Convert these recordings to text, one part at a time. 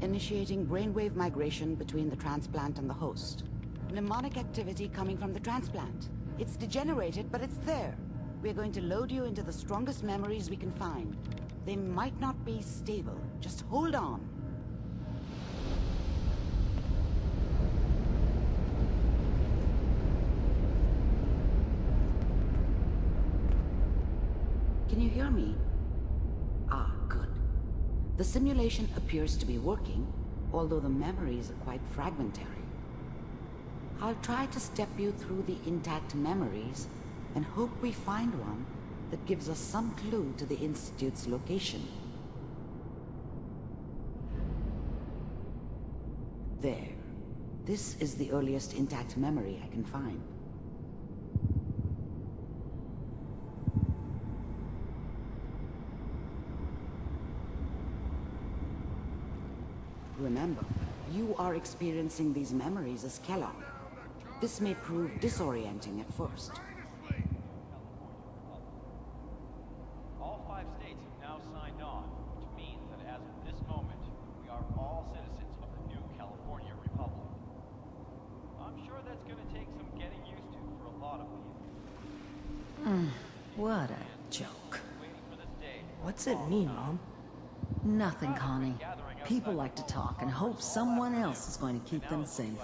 initiating brainwave migration between the transplant and the host. Mnemonic activity coming from the transplant. It's degenerated, but it's there. We're going to load you into the strongest memories we can find. They might not be stable. Just hold on. Can you hear me? Ah, good. The simulation appears to be working, although the memories are quite fragmentary. I'll try to step you through the intact memories and hope we find one that gives us some clue to the Institute's location. There. This is the earliest intact memory I can find. Remember, you are experiencing these memories as Kellogg. This may prove disorienting at first. All 5 states have now signed on, which means that as of this moment, we are all citizens of the new California Republic. I'm sure that's going to take some getting used to for a lot of people. What a joke. Waiting for this day. What's it mean, Mom? Nothing, Connie. People like to talk and hope someone else is going to keep them safe.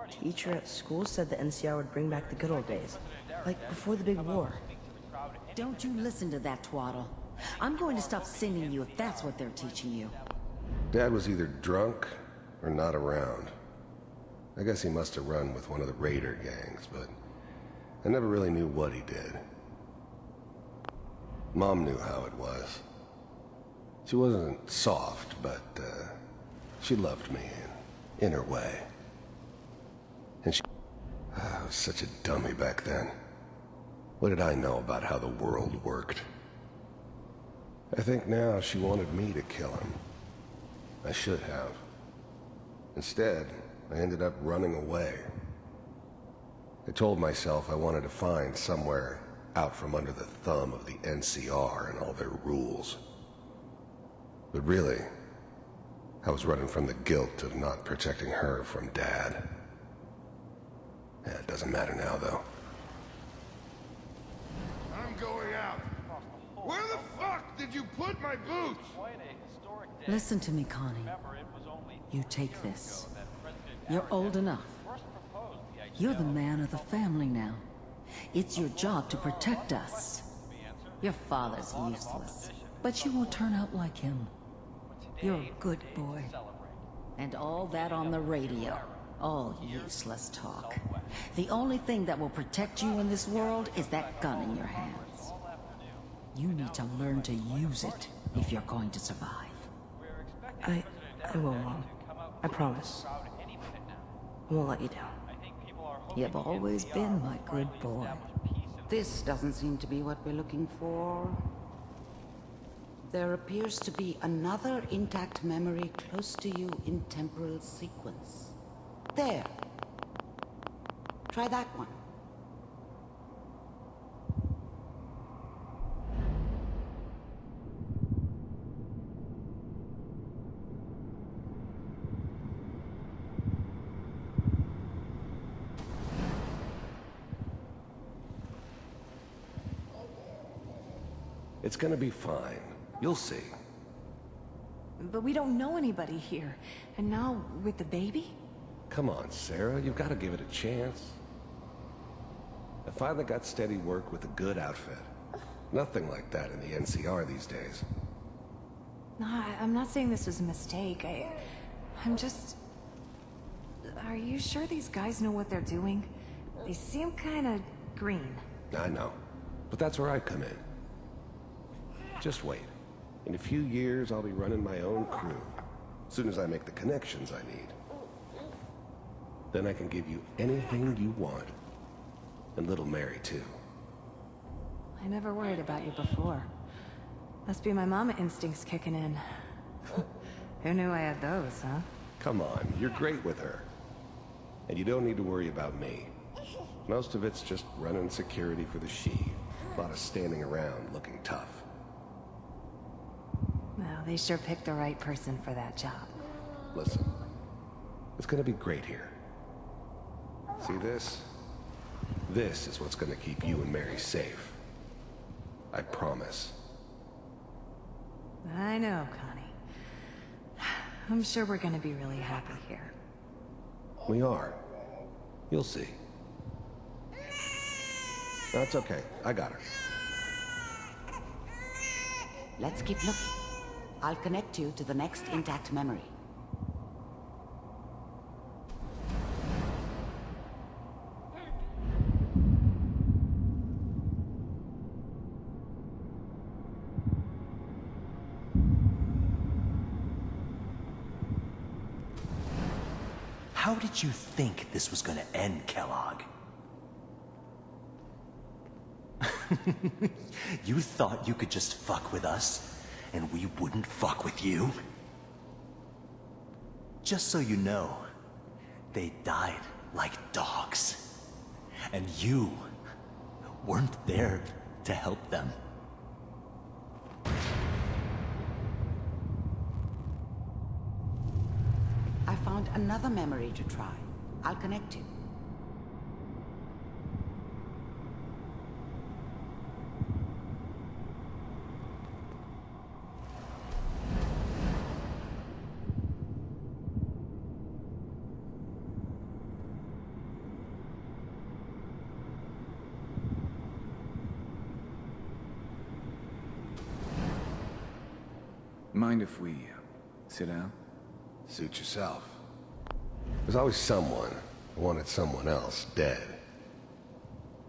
Teacher at school said the NCR would bring back the good old days. Like before the big war. Don't you listen to that twaddle. I'm going to stop singing you if that's what they're teaching you. Dad was either drunk or not around. I guess he must have run with one of the raider gangs, but I never really knew what he did. Mom knew how it was. She wasn't soft, but she loved me in her way. And she... I was such a dummy back then. What did I know about how the world worked? I think now she wanted me to kill him. I should have. Instead, I ended up running away. I told myself I wanted to find somewhere out from under the thumb of the NCR and all their rules. But really, I was running from the guilt of not protecting her from Dad. Yeah, it doesn't matter now, though. I'm going out. Where the fuck did you put my boots? Quite a historic day. Listen to me, Connie. Remember, it was only You take this. that President You're old enough. first proposed the idea. You're the man of the family now. It's your job to protect us. Your father's useless, but you won't turn out like him. You're a good boy. And all that on the radio. All useless talk. The only thing that will protect you in this world is that gun in your hands. You need to learn to use it if you're going to survive. I will, Mom. I promise. I won't let you down. You've always been my good boy. This doesn't seem to be what we're looking for. There appears to be another intact memory close to you in temporal sequence. There. Try that one. It's gonna be fine. You'll see. But we don't know anybody here. And now, with the baby? Come on, Sarah, you've got to give it a chance. I finally got steady work with a good outfit. Nothing like that in the NCR these days. No, I'm not saying this was a mistake. I'm just... Are you sure these guys know what they're doing? They seem kinda green. I know, but that's where I come in. Just wait. In a few years, I'll be running my own crew. As soon as I make the connections I need. Then I can give you anything you want. And little Mary, too. I never worried about you before. Must be my mama instincts kicking in. Who knew I had those, huh? Come on, you're great with her. And you don't need to worry about me. Most of it's just running security for the She. A lot of standing around looking tough. Well, they sure picked the right person for that job. Listen, it's gonna be great here. See this? This is what's gonna keep you and Mary safe. I promise. I know, Connie. I'm sure we're gonna be really happy here. We are. You'll see. That's okay. I got her. Let's keep looking. I'll connect you to the next intact memory. How did you think this was gonna end, Kellogg? You thought you could just fuck with us, and we wouldn't fuck with you? Just so you know, they died like dogs. And you weren't there to help them. I found another memory to try. I'll connect you. Mind if we sit down? Suit yourself. There's always someone who wanted someone else dead.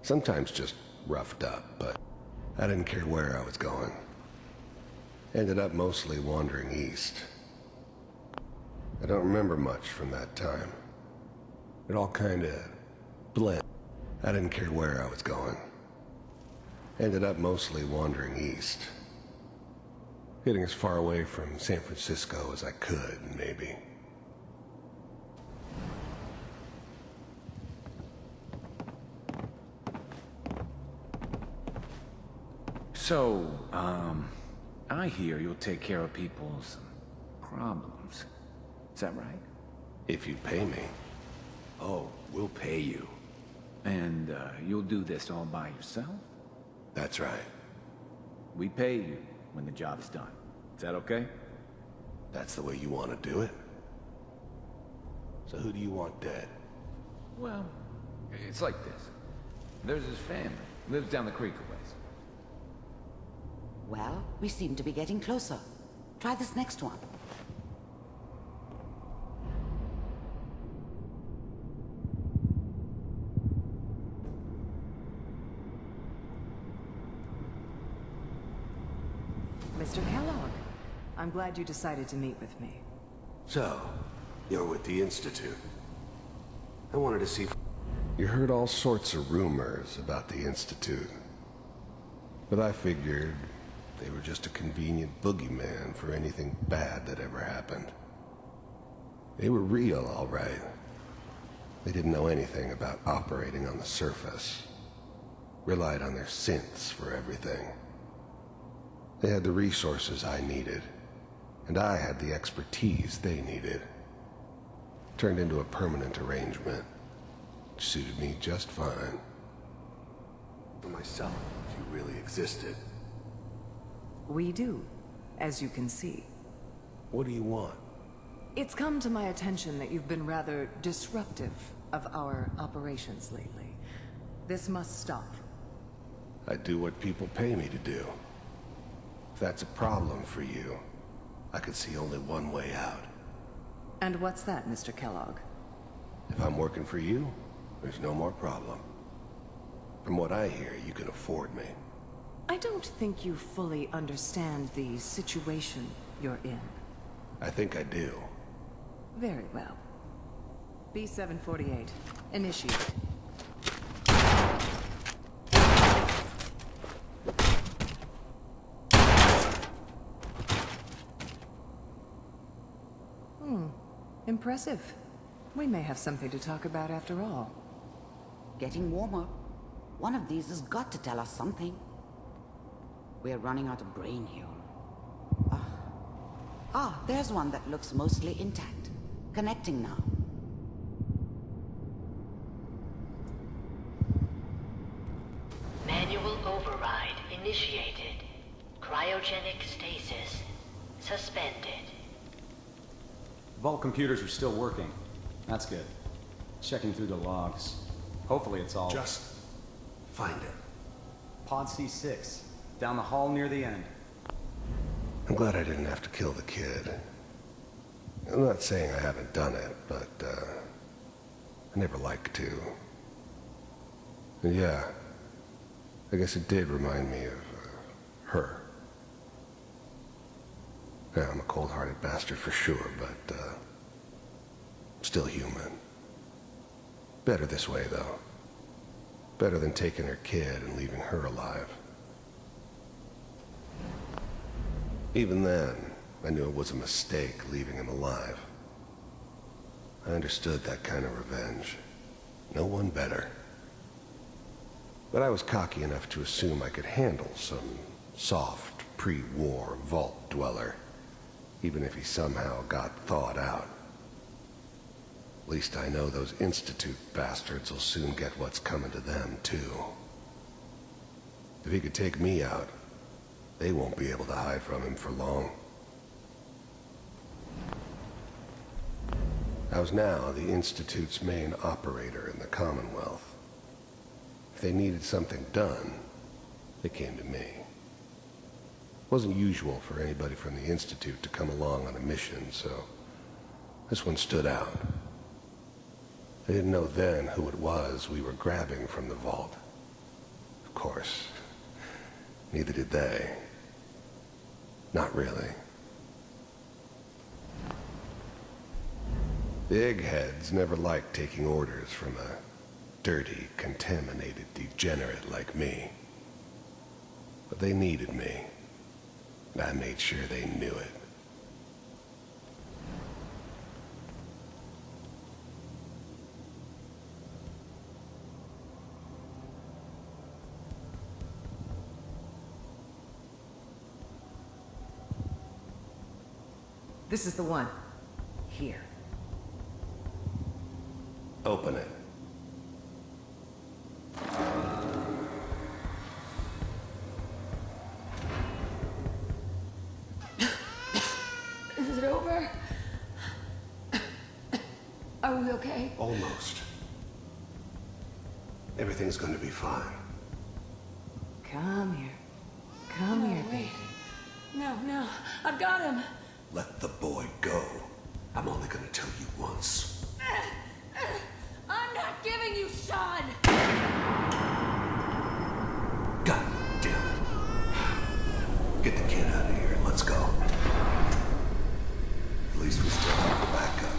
Sometimes just roughed up, but I didn't care where I was going. Ended up mostly wandering east. I don't remember much from that time. It all kinda bled. I didn't care where I was going. Ended up mostly wandering east. Getting as far away from San Francisco as I could, maybe. So, I hear you'll take care of people's problems. Is that right? If you pay me. Oh, we'll pay you. And, you'll do this all by yourself? That's right. We pay you when the job's done. Is that okay? That's the way you want to do it? So who do you want dead? Well, it's like this. There's his family. Lives down the creek a ways. Well, we seem to be getting closer. Try this next one. Mr. Kellogg, I'm glad you decided to meet with me. So, you're with the Institute. I wanted to see... You heard all sorts of rumors about the Institute. But I figured they were just a convenient boogeyman for anything bad that ever happened. They were real, all right. They didn't know anything about operating on the surface. Relied on their synths for everything. They had the resources I needed, and I had the expertise they needed. Turned into a permanent arrangement, which suited me just fine. For myself, if you really existed. We do, as you can see. What do you want? It's come to my attention that you've been rather disruptive of our operations lately. This must stop. I do what people pay me to do. If that's a problem for you, I could see only one way out. And what's that, Mr. Kellogg? If I'm working for you, there's no more problem. From what I hear, you can afford me. I don't think you fully understand the situation you're in. I think I do. Very well. B-748, initiate. Impressive. We may have something to talk about after all. Getting warmer. One of these has got to tell us something. We're running out of brain here. There's one that looks mostly intact. Connecting now. Manual override initiated. Cryogenic stasis suspended. Vault computers are still working. That's good. Checking through the logs. Hopefully it's all... Just find it. Pod C6. Down the hall near the end. I'm glad I didn't have to kill the kid. I'm not saying I haven't done it, but, I never like to. And yeah, I guess it did remind me of, her. Yeah, I'm a cold-hearted bastard for sure, but, still human. Better this way, though. Better than taking her kid and leaving her alive. Even then, I knew it was a mistake leaving him alive. I understood that kind of revenge. No one better. But I was cocky enough to assume I could handle some soft, pre-war vault dweller, even if he somehow got thawed out. At least I know those Institute bastards will soon get what's coming to them, too. If he could take me out, they won't be able to hide from him for long. I was now the Institute's main operator in the Commonwealth. If they needed something done, they came to me. It wasn't usual for anybody from the Institute to come along on a mission, so this one stood out. I didn't know then who it was we were grabbing from the vault. Of course, neither did they. Not really. The eggheads never liked taking orders from a dirty, contaminated degenerate like me. But they needed me, and I made sure they knew it. This is the one. Here. Open it. Is it over? Are we okay? Almost. Everything's gonna be fine. Come here. Come here, baby. No, I've got him. Let the boy go. I'm only gonna tell you once. I'm not giving you Sean! God damn it. Get the kid out of here. Let's go. At least we still have the backup.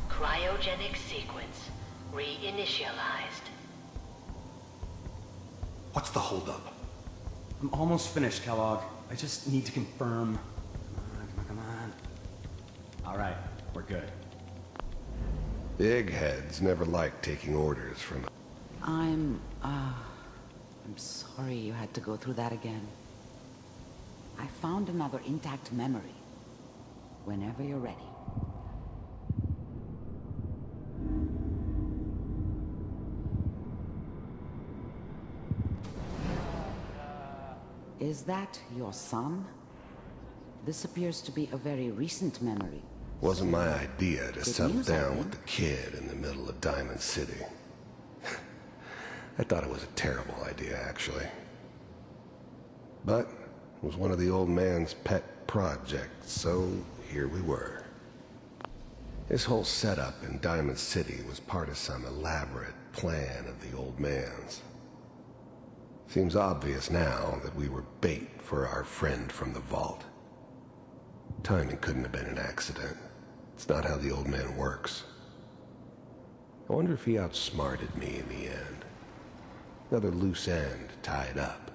Cryogenic sequence reinitialized. What's the holdup? I'm almost finished, Kellogg. I just need to confirm. Come on. All right, we're good. The eggheads never liked taking orders from... I'm sorry you had to go through that again. I found another intact memory. Whenever you're ready. Is that your son? This appears to be a very recent memory. Wasn't my idea to Good settle news, I down think. with the kid in the middle of Diamond City. I thought it was a terrible idea, actually. But it was one of the old man's pet projects, so here we were. His whole setup in Diamond City was part of some elaborate plan of the old man's. Seems obvious now that we were bait for our friend from the vault. Timing couldn't have been an accident. It's not how the old man works. I wonder if he outsmarted me in the end. Another loose end tied up.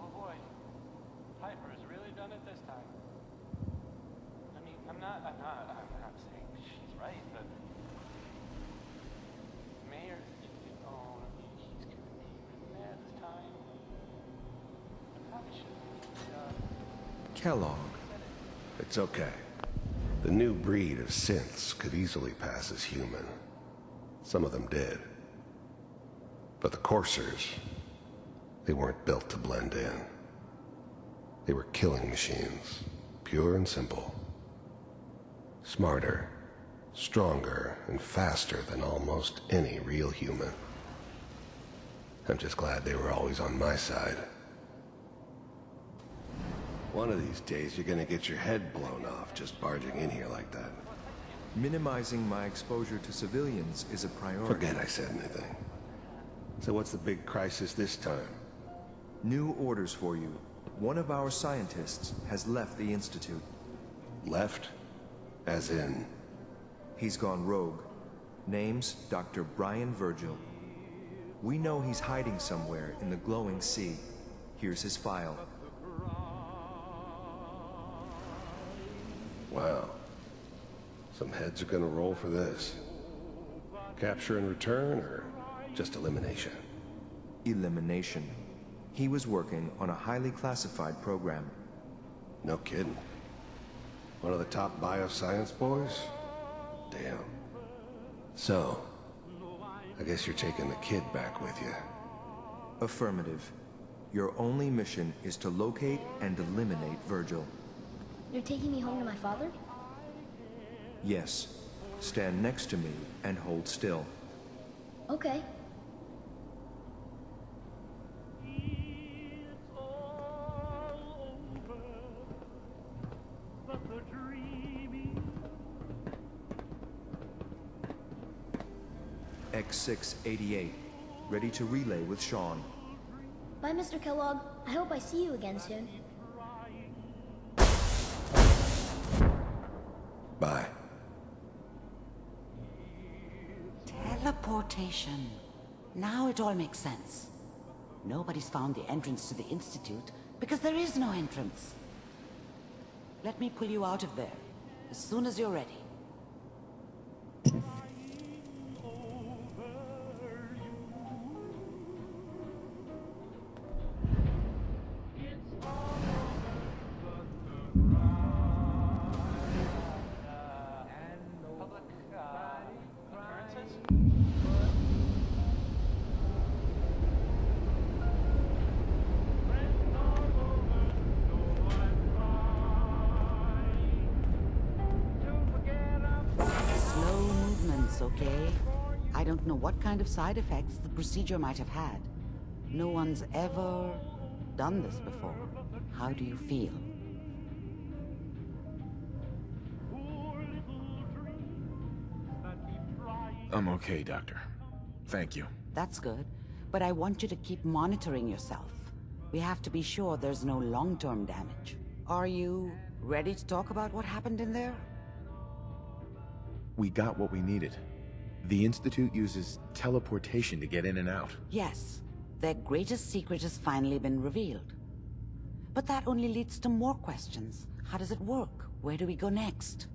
Oh boy, Piper has really done it this time. I mean, I'm not saying she's right, but Mayor, oh, he's gonna be even mad this time. I probably shouldn't have Kellogg. It's okay. The new breed of synths could easily pass as human. Some of them did. But the Coursers, they weren't built to blend in. They were killing machines, pure and simple. Smarter, stronger, and faster than almost any real human. I'm just glad they were always on my side. One of these days you're gonna get your head blown off just barging in here like that. Minimizing my exposure to civilians is a priority. Forget I said anything. So what's the big crisis this time? New orders for you. One of our scientists has left the Institute. Left? As in? He's gone rogue. Name's Dr. Brian Virgil. We know he's hiding somewhere in the glowing sea. Here's his file. Wow. Some heads are gonna roll for this. Capture and return, or just elimination? Elimination. He was working on a highly classified program. No kidding. One of the top bioscience boys? Damn. So, I guess you're taking the kid back with you. Affirmative. Your only mission is to locate and eliminate Virgil. You're taking me home to my father? Yes. Stand next to me and hold still. Okay. X688. Ready to relay with Sean. Bye, Mr. Kellogg. I hope I see you again soon. Bye. Teleportation. Now it all makes sense. Nobody's found the entrance to the Institute because there is no entrance. Let me pull you out of there as soon as you're ready. Okay? I don't know what kind of side effects the procedure might have had. No one's ever done this before. How do you feel? I'm okay, Doctor. Thank you. That's good. But I want you to keep monitoring yourself. We have to be sure there's no long-term damage. Are you ready to talk about what happened in there? We got what we needed. The Institute uses teleportation to get in and out. Yes. Their greatest secret has finally been revealed. But that only leads to more questions. How does it work? Where do we go next?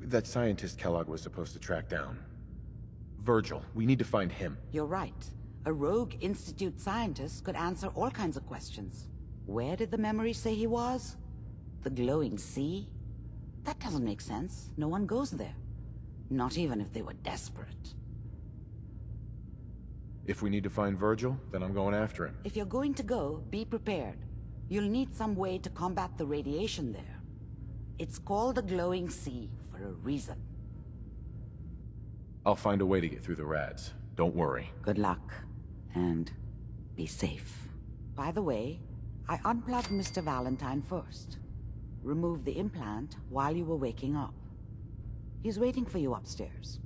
That scientist Kellogg was supposed to track down. Virgil. We need to find him. You're right. A rogue Institute scientist could answer all kinds of questions. Where did the memory say he was? The glowing sea? That doesn't make sense. No one goes there. Not even if they were desperate. If we need to find Virgil, then I'm going after him. If you're going to go, be prepared. You'll need some way to combat the radiation there. It's called the glowing sea for a reason. I'll find a way to get through the rads. Don't worry. Good luck. And be safe. By the way, I unplugged Mr. Valentine first. Removed the implant while you were waking up. He's waiting for you upstairs.